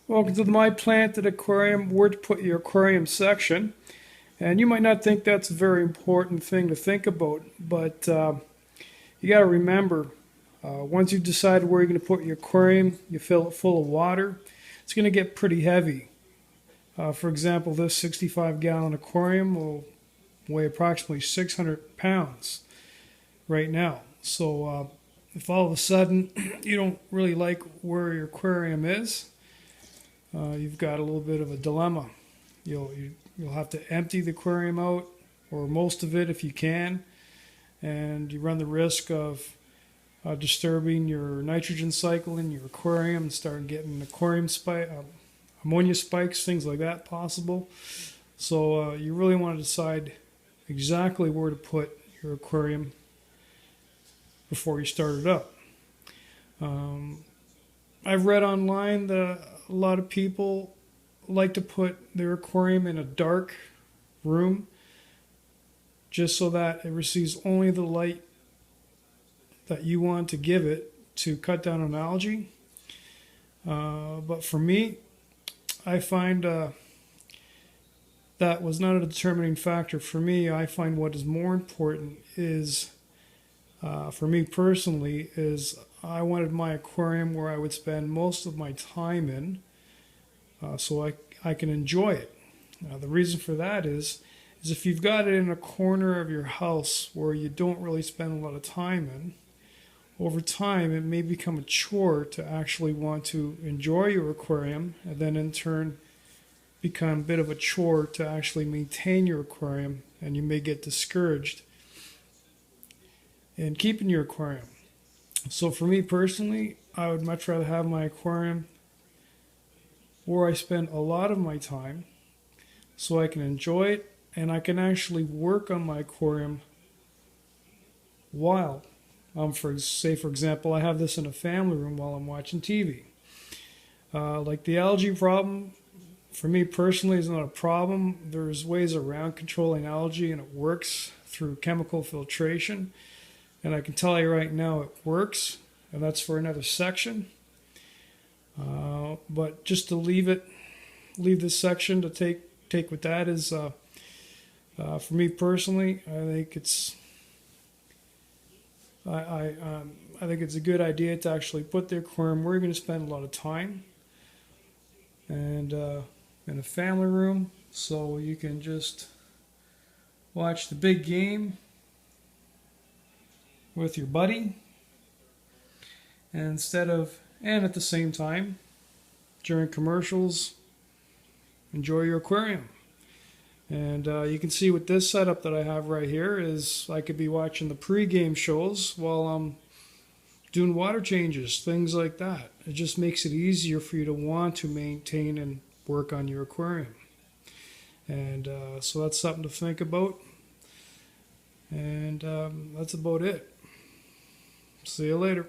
Welcome to the My Planted Aquarium, where to put your aquarium section. And you might not think that's a very important thing to think about, but you got to remember, once you've decided where you're going to put your aquarium, you fill it full of water, it's going to get pretty heavy. For example, this 65-gallon aquarium will weigh approximately 600 pounds right now. So if all of a sudden you don't really like where your aquarium is, you've got a little bit of a dilemma. You'll have to empty the aquarium out, or most of it if you can, and you run the risk of disturbing your nitrogen cycle in your aquarium and start getting ammonia spikes, things like that possible. So you really want to decide exactly where to put your aquarium before you start it up. I've read online that a lot of people like to put their aquarium in a dark room just so that it receives only the light that you want to give it to cut down on algae. But for me, I find that was not a determining factor. For me, I find what is more important is, for me personally, is I wanted my aquarium where I would spend most of my time in, so I can enjoy it. The reason for that is if you've got it in a corner of your house where you don't really spend a lot of time in, over time it may become a chore to actually want to enjoy your aquarium, and then in turn become a bit of a chore to actually maintain your aquarium, and you may get discouraged in keeping your aquarium. So for me personally, I would much rather have my aquarium where I spend a lot of my time so I can enjoy it, and I can actually work on my aquarium while, for example, I have this in a family room while I'm watching TV. Like the algae problem, for me personally, is not a problem. There's ways around controlling algae, and it works through chemical filtration. And I can tell you right now it works, and that's for another section. But just to leave this section to take with that is, for me personally, I think it's I think it's a good idea to actually put the aquarium where you're going to spend a lot of time, and in a family room, so you can just watch the big game with your buddy, and at the same time, during commercials, enjoy your aquarium. And you can see with this setup that I have right here is I could be watching the pre-game shows while I'm doing water changes, things like that. It just makes it easier for you to want to maintain and work on your aquarium. And so that's something to think about. And that's about it. See you later.